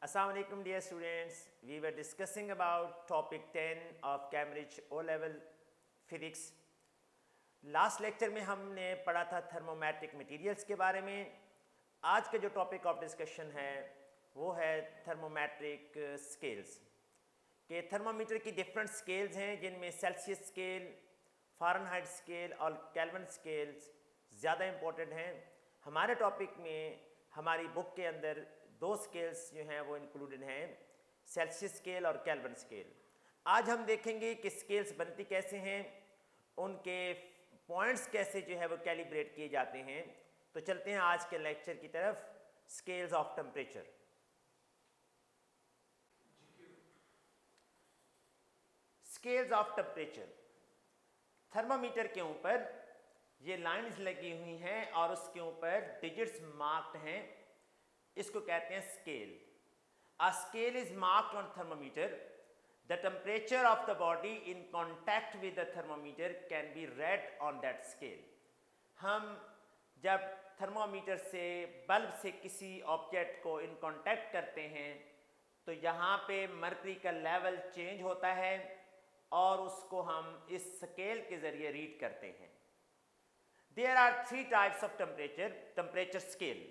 Assalamu alaikum dear students. We were discussing about topic 10 of Cambridge O-level physics. Last lecture में हमने पढ़ा था thermometric materials के बारे में. आज का जो टॉपिक ऑफ डिस्कशन है वो है थर्मोमेट्रिक स्केल्स. कि थर्मोमीटर की डिफरेंट स्केल्स हैं जिनमें सेल्सियस स्केल, फ़ारेनहाइट स्केल और केल्विन स्केल्स ज़्यादा इम्पोर्टेंट हैं. हमारे टॉपिक में हमारी बुक के अंदर दो स्केल्स जो हैं वो इंक्लूडेड हैं, सेल्सियस स्केल और केल्विन स्केल. आज हम देखेंगे कि स्केल्स बनती कैसे हैं, उनके पॉइंट्स कैसे जो है वो कैलिब्रेट किए जाते हैं. तो चलते हैं आज के लेक्चर की तरफ. Scales of temperature. Scales of temperature. Thermometer के ऊपर ये लाइंस लगी हुई हैं और उसके ऊपर डिजिट्स मार्क्ड हैं. इसको कहते हैं scale. A scale is marked on thermometer. The temperature of the body in contact with the thermometer can be red on that scale. हम जब थर्मामीटर से बल्ब से किसी ऑब्जेक्ट को इन कॉन्टैक्ट करते हैं तो यहाँ पे मर्करी का लेवल चेंज होता है और उसको हम इस स्केल के ज़रिए रीड करते हैं. There are three types of temperature scale.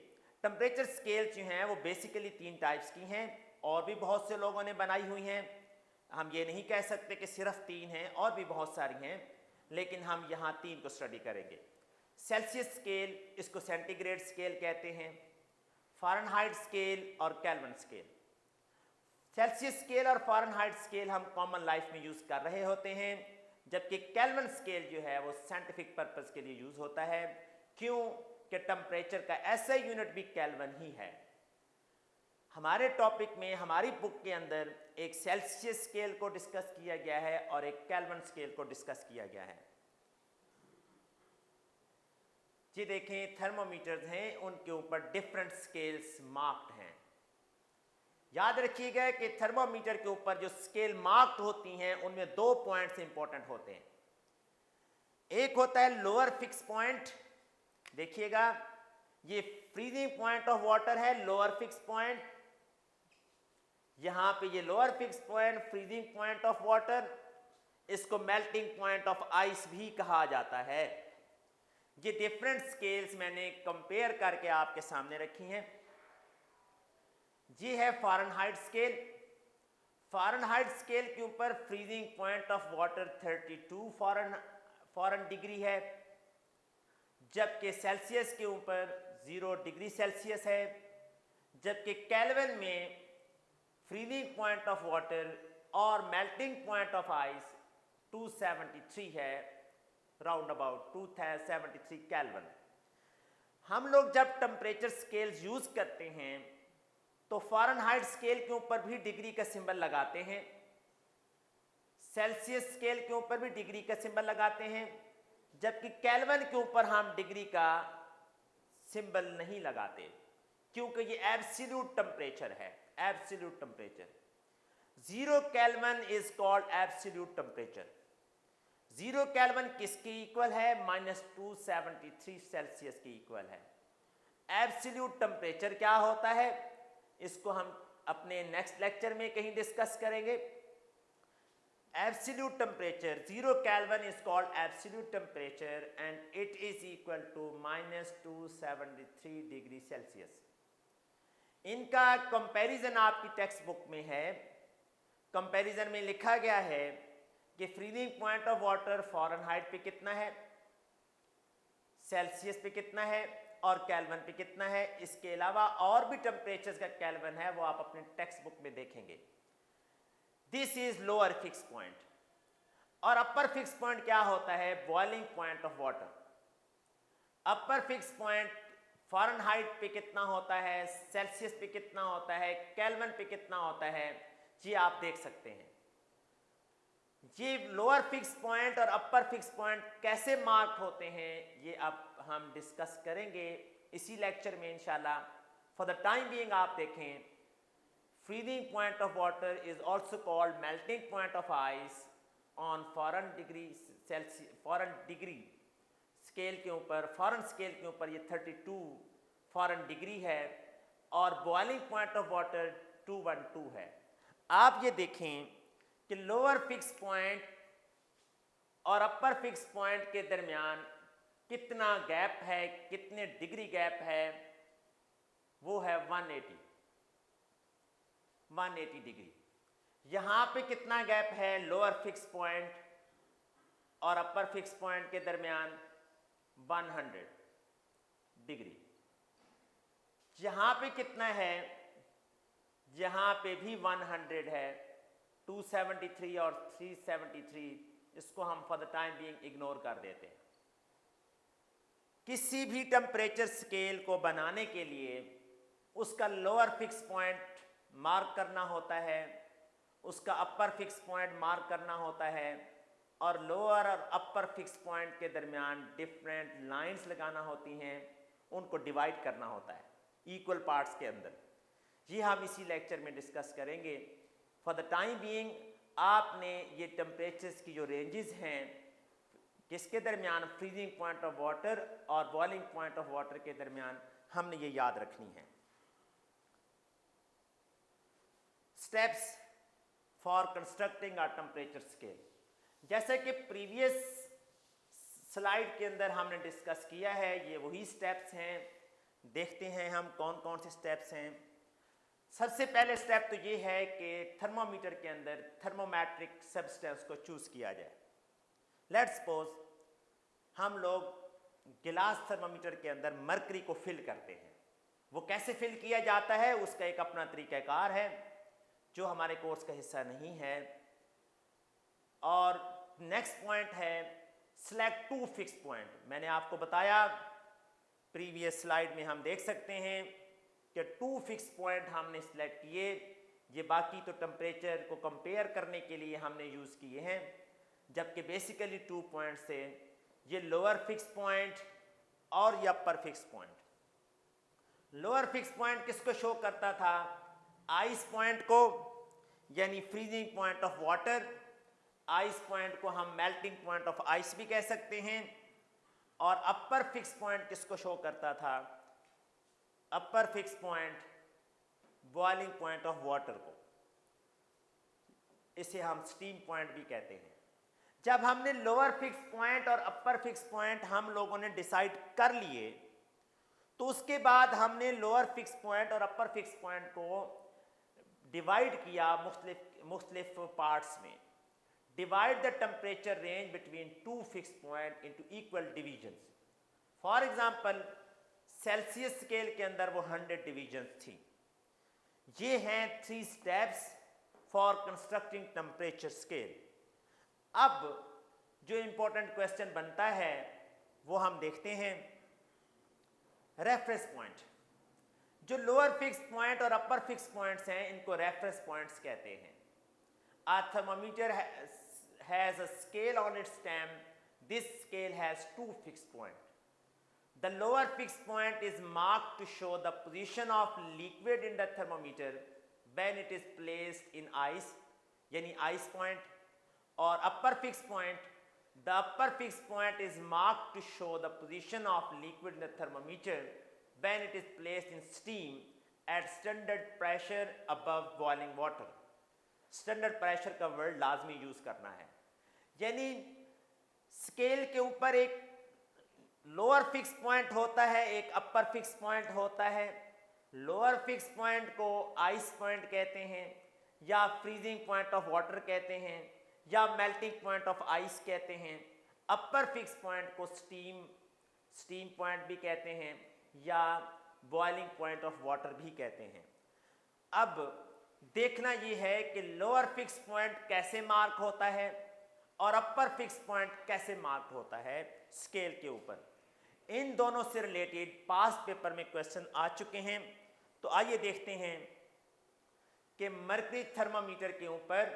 Temperature scale जो हैं वो बेसिकली तीन टाइप्स की हैं और भी बहुत से लोगों ने बनाई हुई हैं. हम ये नहीं कह सकते कि सिर्फ तीन हैं, और भी बहुत सारी हैं, लेकिन हम यहाँ तीन को स्टडी करेंगे. सेल्सियस स्केल, इसको सेंटीग्रेड स्केल कहते हैं, फ़ारेनहाइट स्केल और केल्विन स्केल. सेल्सियस स्केल और फ़ारेनहाइट स्केल हम कॉमन लाइफ में यूज़ कर रहे होते हैं, जबकि केल्विन स्केल जो है वो साइंटिफिक पर्पस के लिए यूज़ होता है. क्यों? कि टेम्परेचर का ऐसा यूनिट भी केल्विन ही है. हमारे टॉपिक में, हमारी बुक के अंदर एक सेल्सियस स्केल को डिस्कस किया गया है और एक केल्विन स्केल को डिस्कस किया गया है. जी देखें, थर्मोमीटर्स हैं, उनके ऊपर डिफरेंट स्केल्स मार्क्ड हैं. याद रखिएगा कि थर्मोमीटर के ऊपर जो स्केल मार्क्ड होती हैं उनमें दो पॉइंट्स इंपॉर्टेंट होते हैं. एक होता है लोअर फिक्स पॉइंट. देखिएगा, ये फ्रीजिंग पॉइंट ऑफ वाटर है, लोअर फिक्स पॉइंट. यहां पे ये lower fix point, freezing point of water, इसको मेल्टिंग पॉइंट ऑफ आइस भी कहा जाता है. ये डिफरेंट स्केल्स मैंने कंपेयर करके आपके सामने रखी हैं. ये है फ़ारेनहाइट स्केल. फ़ारेनहाइट स्केल के ऊपर freezing point of water 32 Fahrenheit degree है, जबकि सेल्सियस के ऊपर 0 डिग्री सेल्सियस है. जबकि केल्विन में फ्रीजिंग पॉइंट ऑफ वाटर और मेल्टिंग पॉइंट ऑफ आइस 273 है, राउंड अबाउट 273 केल्विन. हम लोग जब टेम्परेचर स्केल्स यूज़ करते हैं तो फ़ारेनहाइट स्केल के ऊपर भी डिग्री का सिंबल लगाते हैं, सेल्सियस स्केल के ऊपर भी डिग्री का सिंबल लगाते हैं, जबकि केल्विन के ऊपर हम डिग्री का सिंबल नहीं लगाते, क्योंकि ये एब्सोल्यूट टेम्परेचर है. Absolute temperature 0 kelvin is called absolute temperature. 0 kelvin किसकी इक्वल है? -273 सेल्सियस की इक्वल है. एब्सोल्यूट टेम्परेचर क्या होता है इसको हम अपने नेक्स्ट लेक्चर में कहीं डिस्कस करेंगे. Absolute temperature, 0 Kelvin is called absolute temperature and it is equal to -273 degree Celsius. इनका कंपैरिजन आपकी टेक्स्ट बुक में है. कंपैरिजन में लिखा गया है कि freezing point of water Fahrenheit पे कितना है, सेल्सियस पे कितना है और केल्विन पे कितना है. इसके अलावा और भी टेम्परेचर का केल्विन है, वो आप अपने टेक्स्ट बुक में देखेंगे. This is lower fix point. और अपर फिक्स पॉइंट क्या होता है? Boiling point of water. Upper fix point Fahrenheit पे कितना होता है, सेल्सियस पे कितना होता है, केल्विन पे कितना होता है, जी आप देख सकते हैं. ये लोअर फिक्स पॉइंट और अपर फिक्स पॉइंट कैसे मार्क होते हैं ये अब हम डिस्कस करेंगे इसी लेक्चर में इंशाल्लाह. फॉर द टाइम बीइंग आप देखें, freezing point of water is also called melting point of ice on foreign degree scale के ऊपर, फॉरेन स्केल के ऊपर ये 32 फॉरेन डिग्री है. और बॉइलिंग पॉइंट ऑफ वाटर 212 है। आप ये देखें कि लोअर फिक्स पॉइंट और अपर फिक्स पॉइंट के दरमियान कितना गैप है, कितने डिग्री गैप है, वो है 180 डिग्री। यहां पे कितना गैप है लोअर फिक्स पॉइंट और अपर फिक्स पॉइंट के दरमियान? 100 डिग्री। यहां पे कितना है? यहां पे भी 100 है, 273 और 373। इसको हम for the time being ignore कर देते हैं। किसी भी टेम्परेचर स्केल को बनाने के लिए उसका लोअर फिक्स पॉइंट मार्क करना होता है, उसका अपर फिक्स पॉइंट मार्क करना होता है, और लोअर और अपर फिक्स पॉइंट के दरमियान डिफरेंट लाइंस लगाना होती हैं, उनको डिवाइड करना होता है इक्वल पार्ट्स के अंदर। ये हम इसी लेक्चर में डिस्कस करेंगे। फॉर द टाइम बीइंग आपने ये टेम्परेचर्स की जो रेंजेस हैं, किसके दरमियान? फ्रीजिंग पॉइंट ऑफ वाटर और बॉइलिंग पॉइंट ऑफ वाटर के दरमियान हमने ये याद रखनी है। Steps for constructing a temperature scale, जैसे कि प्रीवियस स्लाइड के अंदर हमने डिस्कस किया है, ये वही स्टेप्स हैं। देखते हैं हम कौन कौन से स्टेप्स हैं। सबसे पहले स्टेप तो ये है कि थर्मोमीटर के अंदर थर्मोमेट्रिक सब्सटेंस को चूज किया जाए। लेट्स सपोज हम लोग गिलास थर्मोमीटर के अंदर मरकरी को फिल करते हैं। वो कैसे फिल किया जाता है उसका एक अपना तरीक़ाकार है जो हमारे कोर्स का हिस्सा नहीं है। और नेक्स्ट पॉइंट है सिलेक्ट 2 फिक्स पॉइंट। मैंने आपको बताया प्रीवियस स्लाइड में, हम देख सकते हैं कि 2 फिक्स पॉइंट हमने सिलेक्ट किए। ये बाकी तो टेम्परेचर को कंपेयर करने के लिए हमने यूज़ किए हैं, जबकि बेसिकली 2 पॉइंट से ये लोअर फिक्स पॉइंट और ये upper fix point. Lower fix point किसको शो करता था? आइस पॉइंट को, यानी freezing point of water. Ice point को हम मेल्टिंग पॉइंट ऑफ आइस भी कह सकते हैं। और अपर फिक्स पॉइंट किसको शो करता था? Upper fix point boiling point of water को। इसे हम स्टीम पॉइंट भी कहते हैं। जब हमने लोअर फिक्स पॉइंट और अपर फिक्स पॉइंट हम लोगों ने डिसाइड कर लिए, तो उसके बाद हमने लोअर फिक्स पॉइंट और अपर फिक्स पॉइंट को डिवाइड किया मुख्तलिफ पार्ट्स में। Divide the temperature range between 2 fix point into equal divisions. For example Celsius scale के अंदर वो 100 डिवीजन्स थी। ये हैं 3 steps for constructing temperature scale. अब जो इंपॉर्टेंट क्वेश्चन बनता है वो हम देखते हैं। रेफरेंस पॉइंट, जो लोअर फिक्स पॉइंट और अपर फिक्स पॉइंट्स हैं, इनको रेफरेंस पॉइंट्स कहते हैं। A thermometer has a scale on its stem. This scale has 2 fixed points. The lower fixed point is marked to show the position of liquid in the thermometer when it is placed in ice, यानी ice point. और upper fixed point, the upper fixed point is marked to show the position of liquid in the thermometer when it is placed in steam at standard pressure above boiling water. Standard pressure का word लाजमी use करना है, यानी scale के ऊपर एक lower fix point होता है, एक अपर फिक्स पॉइंट होता है। लोअर फिक्स पॉइंट को आइस पॉइंट कहते हैं, या फ्रीजिंग पॉइंट ऑफ वाटर कहते हैं, या मेल्टिंग पॉइंट ऑफ आइस कहते हैं। अपर फिक्स पॉइंट को स्टीम पॉइंट भी कहते हैं, या बॉइलिंग पॉइंट ऑफ वाटर भी कहते हैं। अब देखना यह है कि लोअर फिक्स पॉइंट कैसे मार्क होता है और अपर फिक्स पॉइंट कैसे मार्क होता है स्केल के ऊपर। इन दोनों से रिलेटेड पास्ट पेपर में क्वेश्चन आ चुके हैं। तो आइए देखते हैं कि मरकरी थर्मामीटर के ऊपर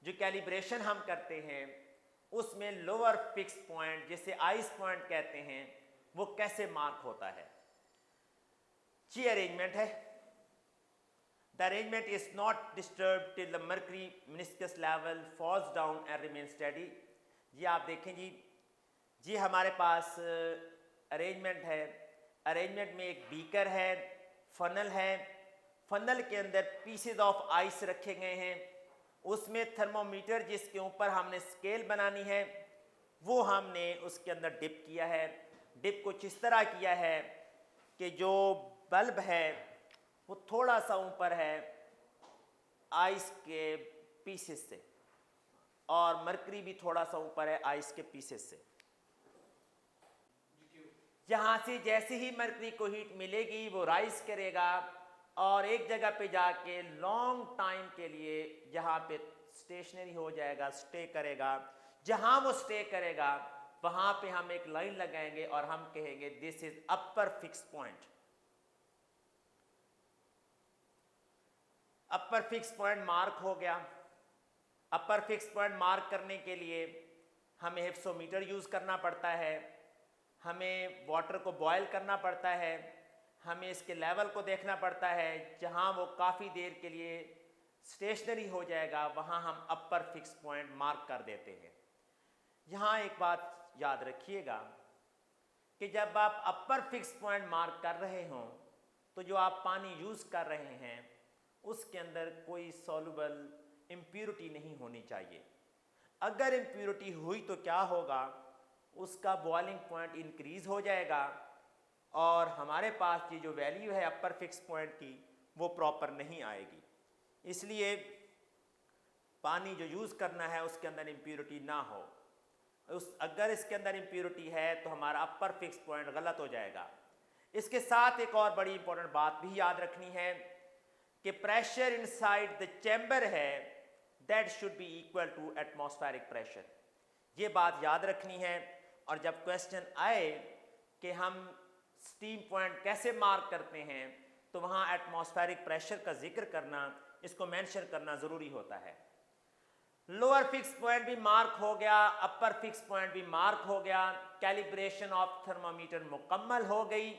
जो कैलिब्रेशन हम करते हैं उसमें लोअर फिक्स पॉइंट, जिसे आइस पॉइंट कहते हैं, वो कैसे मार्क होता है। ये अरेंजमेंट है। The arrangement is not disturbed till the mercury meniscus level falls down and remains steady. ये आप देखें जी, ये हमारे पास अरेंजमेंट है। अरेंजमेंट में एक बीकर है, फनल है। फनल के अंदर पीसेज ऑफ आइस रखे गए हैं, उसमें थर्मोमीटर जिसके ऊपर हमने स्केल बनानी है वो हमने उसके अंदर डिप किया है। डिप कुछ इस तरह किया है कि जो बल्ब है वो थोड़ा सा ऊपर है आइस के पीसेस से, और मरकरी भी थोड़ा सा ऊपर है आइस के पीसेस से। यहाँ से जैसे ही मरकरी को हीट मिलेगी वो राइज करेगा और एक जगह पे जाके लॉन्ग टाइम के लिए यहाँ पे स्टेशनरी हो जाएगा, स्टे करेगा। जहाँ वो स्टे करेगा वहाँ पे हम एक लाइन लगाएंगे और हम कहेंगे this is upper fix point. Upper fix point mark हो गया। अपर फिक्स पॉइंट मार्क करने के लिए हमें हिप्सोमीटर यूज़ करना पड़ता है, हमें वाटर को बॉयल करना पड़ता है, हमें इसके लेवल को देखना पड़ता है। जहाँ वो काफ़ी देर के लिए स्टेशनरी हो जाएगा वहाँ हम अपर फिक्स पॉइंट मार्क कर देते हैं। यहाँ एक बात याद रखिएगा कि जब आप अपर फिक्स पॉइंट मार्क कर रहे हों तो जो आप पानी यूज़ कर रहे हैं उसके अंदर कोई सॉल्युबल इम्प्योरिटी नहीं होनी चाहिए। अगर इम्प्योरिटी हुई तो क्या होगा, उसका बॉइलिंग पॉइंट इंक्रीज हो जाएगा और हमारे पास ये जो वैल्यू है अपर फिक्स पॉइंट की वो प्रॉपर नहीं आएगी। इसलिए पानी जो यूज़ करना है उसके अंदर इम्प्योरिटी ना हो। अगर इसके अंदर इम्प्योरिटी है तो हमारा अपर फिक्स पॉइंट गलत हो जाएगा। इसके साथ एक और बड़ी इंपॉर्टेंट बात भी याद रखनी है कि प्रेशर इनसाइड द चैम्बर है that should be equal to atmospheric pressure. ये बात याद रखनी है। और जब क्वेश्चन आए कि हम स्टीम पॉइंट कैसे मार्क करते हैं तो वहाँ एटमॉस्फेरिक प्रेशर का जिक्र करना, इसको मेंशन करना ज़रूरी होता है। लोअर फिक्स पॉइंट भी मार्क हो गया, अपर फिक्स पॉइंट भी मार्क हो गया, कैलिब्रेशन ऑफ थर्मामीटर मुकम्मल हो गई।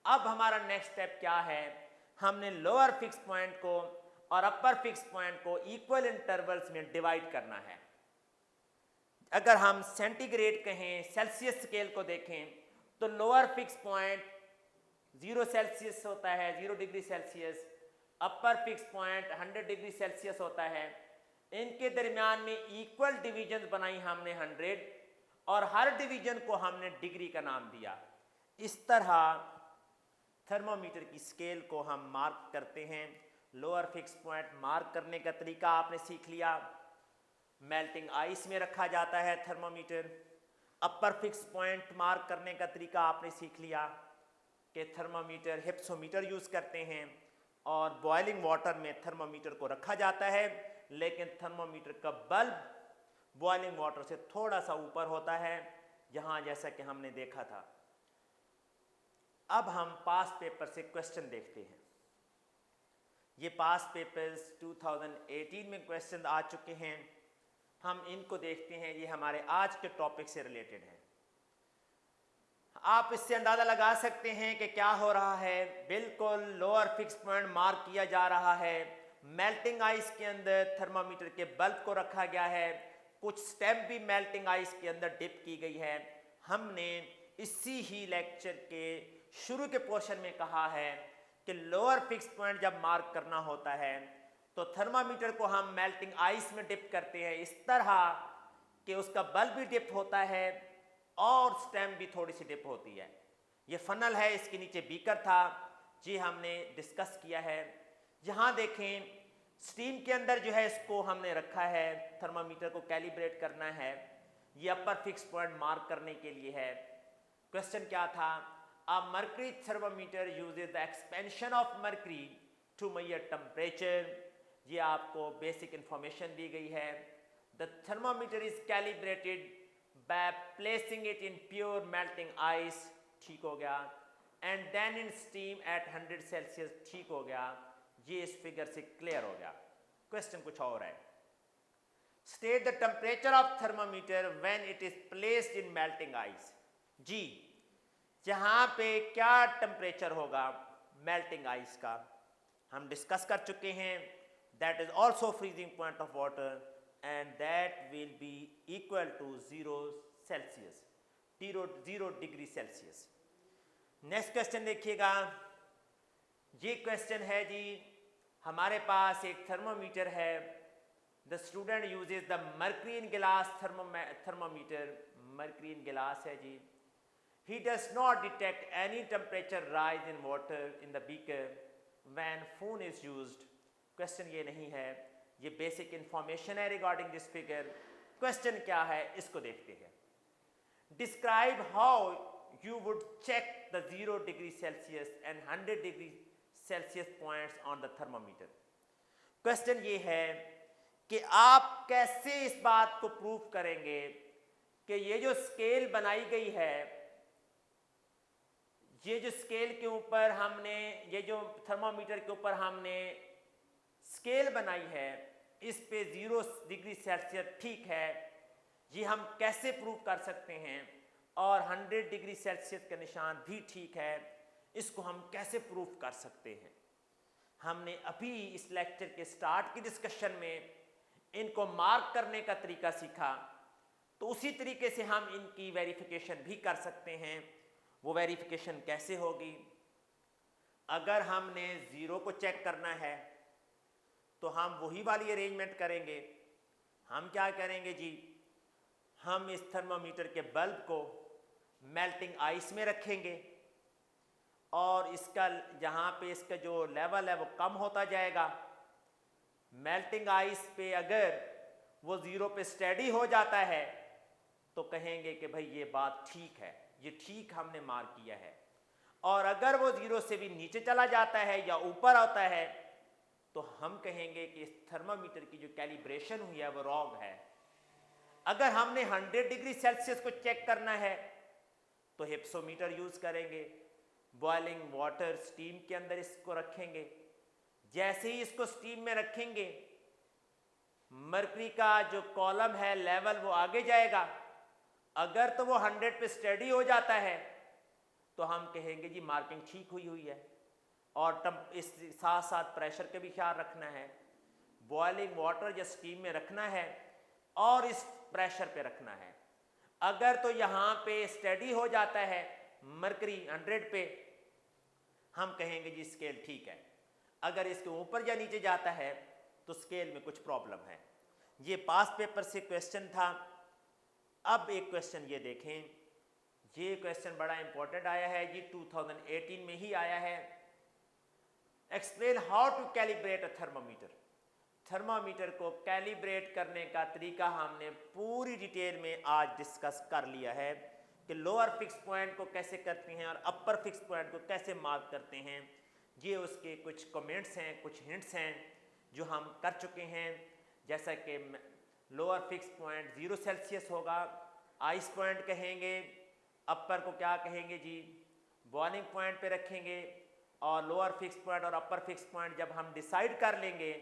अब हमारा नेक्स्ट स्टेप क्या है, हमने लोअर फिक्स पॉइंट को और अपर फिक्स पॉइंट को इक्वल इंटरवल्स में डिवाइड करना है। अगर हम सेंटीग्रेड कहें, सेल्सियस स्केल को देखें तो लोअर फिक्स पॉइंट 0 सेल्सियस होता है, 0 degree Celsius. Upper fix point 100 degree Celsius होता है। इनके दरमियान में इक्वल डिवीजन बनाई हमने 100 और हर डिवीजन को हमने डिग्री का नाम दिया। इस तरह थर्मोमीटर की स्केल को हम मार्क करते हैं। लोअर फिक्स पॉइंट मार्क करने का तरीका आपने सीख लिया। मेल्टिंग आइस में रखा जाता है thermometer. Upper fix point mark करने का तरीका आपने सीख लिया कि थर्मोमीटर हिप्सोमीटर यूज़ करते हैं और बॉइलिंग वाटर में थर्मोमीटर को रखा जाता है, लेकिन थर्मोमीटर का बल्ब बॉइलिंग वाटर से थोड़ा सा ऊपर होता है, यहाँ जैसा कि हमने देखा था। अब हम पास पेपर से क्वेश्चन देखते हैं। ये पास पेपर्स 2018 में क्वेश्चन आ चुके हैं। हम इनको देखते हैं, ये हमारे आज के टॉपिक से रिलेटेड है। आप इससे अंदाज़ा लगा सकते हैं कि क्या हो रहा है। बिल्कुल लोअर फिक्स पॉइंट मार्क किया जा रहा है। मेल्टिंग आइस के अंदर थर्मामीटर के बल्ब को रखा गया है। कुछ स्टेप भी मेल्टिंग आइस के अंदर डिप की गई है। हमने इसी ही लेक्चर के शुरू के पोर्शन में कहा है कि लोअर फिक्स पॉइंट जब मार्क करना होता है तो थर्मामीटर को हम मेल्टिंग आइस में डिप करते हैं, इस तरह कि उसका बल्ब भी डिप होता है और स्टेम भी थोड़ी सी डिप होती है। ये फनल है, इसके नीचे बीकर था जी, हमने डिस्कस किया है। यहाँ देखें स्टीम के अंदर जो है इसको हमने रखा है, थर्मामीटर को कैलिब्रेट करना है। ये अपर फिक्स पॉइंट मार्क करने के लिए है। क्वेश्चन क्या था, a mercury thermometer uses the expansion of mercury to measure temperature. ये आपको बेसिक इंफॉर्मेशन दी गई है। The thermometer is calibrated by placing it in pure melting ice, ठीक हो गया, and then in steam at 100 Celsius, ठीक हो गया। ये इस फिगर से क्लियर हो गया। क्वेश्चन कुछ और है, state the temperature of thermometer when it is placed in melting ice. जी, जहां पे क्या टेम्परेचर होगा मेल्टिंग आइस का हम डिस्कस कर चुके हैं। That is also freezing point of water and that will be equal to 0 Celsius, 0 degree Celsius. Next question देखिएगा। ये क्वेश्चन है जी, हमारे पास एक थर्मोमीटर है, the student uses the mercury in glass thermometer, mercury in glass है जी। He does not detect any temperature rise in water in the beaker when phone is used. Question ये नहीं है, ये बेसिक इंफॉर्मेशन है regarding this figure. Question क्या है इसको देखते हैं। Describe how you would check the 0 degree Celsius and 100 degree Celsius points on the thermometer. Question ये है कि आप कैसे इस बात को प्रूव करेंगे कि ये जो स्केल बनाई गई है, ये जो स्केल के ऊपर हमने, ये जो थर्मोमीटर के ऊपर हमने स्केल बनाई है, इस पे 0 डिग्री सेल्सियस ठीक है, ये हम कैसे प्रूव कर सकते हैं, और 100 डिग्री सेल्सियस का निशान भी ठीक है, इसको हम कैसे प्रूव कर सकते हैं। हमने अभी इस लेक्चर के स्टार्ट की डिस्कशन में इनको मार्क करने का तरीका सीखा, तो उसी तरीके से हम इनकी वेरिफिकेशन भी कर सकते हैं। वो वेरिफिकेशन कैसे होगी? अगर हमने 0 को चेक करना है तो हम वही वाली अरेंजमेंट करेंगे। हम क्या करेंगे जी, हम इस थर्मोमीटर के बल्ब को मेल्टिंग आइस में रखेंगे और इसका जहाँ पे इसका जो लेवल है वो कम होता जाएगा। मेल्टिंग आइस पे अगर वो 0 पे स्टेडी हो जाता है तो कहेंगे कि भाई ये बात ठीक है, ये ठीक हमने मार्क किया है। और अगर वो 0 से भी नीचे चला जाता है या ऊपर आता है तो हम कहेंगे कि इस थर्मामीटर की जो कैलिब्रेशन हुई है वो रॉन्ग है। अगर हमने 100 डिग्री सेल्सियस को चेक करना है तो हिप्सोमीटर यूज करेंगे, बॉइलिंग वाटर स्टीम के अंदर इसको रखेंगे। जैसे ही इसको स्टीम में रखेंगे, मर्करी का जो कॉलम है लेवल वो आगे जाएगा। अगर तो वो 100 पे स्टेडी हो जाता है तो हम कहेंगे जी मार्किंग ठीक हुई है। और इस साथ साथ प्रेशर का भी ख्याल रखना है, बॉइलिंग वाटर या स्टीम में रखना है और इस प्रेशर पे रखना है। अगर तो यहाँ पे स्टेडी हो जाता है मर्करी 100 पे, हम कहेंगे जी स्केल ठीक है। अगर इसके ऊपर या नीचे जाता है तो स्केल में कुछ प्रॉब्लम है। ये पास पेपर से क्वेश्चन था। अब एक क्वेश्चन ये देखें, ये क्वेश्चन बड़ा इंपॉर्टेंट आया है जी, 2018 में ही आया है। Explain how to calibrate a thermometer. Thermometer को कैलिब्रेट करने का तरीका हमने पूरी डिटेल में आज डिस्कस कर लिया है कि लोअर फिक्स पॉइंट को कैसे करते हैं और अपर फिक्स पॉइंट को कैसे मार्क करते हैं। ये उसके कुछ कमेंट्स हैं, कुछ हिंट्स हैं जो हम कर चुके हैं। जैसा कि लोअर फिक्स पॉइंट 0 सेल्सियस होगा, आइस पॉइंट कहेंगे, अपर को क्या कहेंगे जी, बॉइलिंग पॉइंट पे रखेंगे। और लोअर फिक्स पॉइंट और अपर फिक्स पॉइंट जब हम डिसाइड कर लेंगे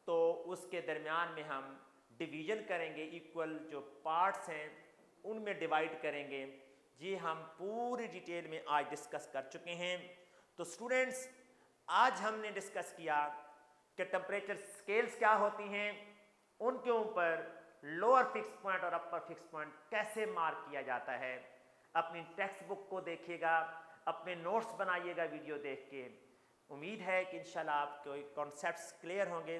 तो उसके दरमियान में हम डिवीजन करेंगे, इक्वल जो पार्ट्स हैं उनमें डिवाइड करेंगे। ये हम पूरी डिटेल में आज डिस्कस कर चुके हैं। तो स्टूडेंट्स, आज हमने डिस्कस किया कि टेम्परेचर स्केल्स क्या होती हैं, उनके ऊपर लोअर फिक्स पॉइंट और अपर फिक्स पॉइंट कैसे मार्क किया जाता है। अपनी टेक्स्ट बुक को देखिएगा, अपने नोट्स बनाइएगा वीडियो देख के। उम्मीद है कि इंशाल्लाह आपको कॉन्सेप्ट्स क्लियर होंगे।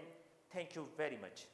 Thank you very much.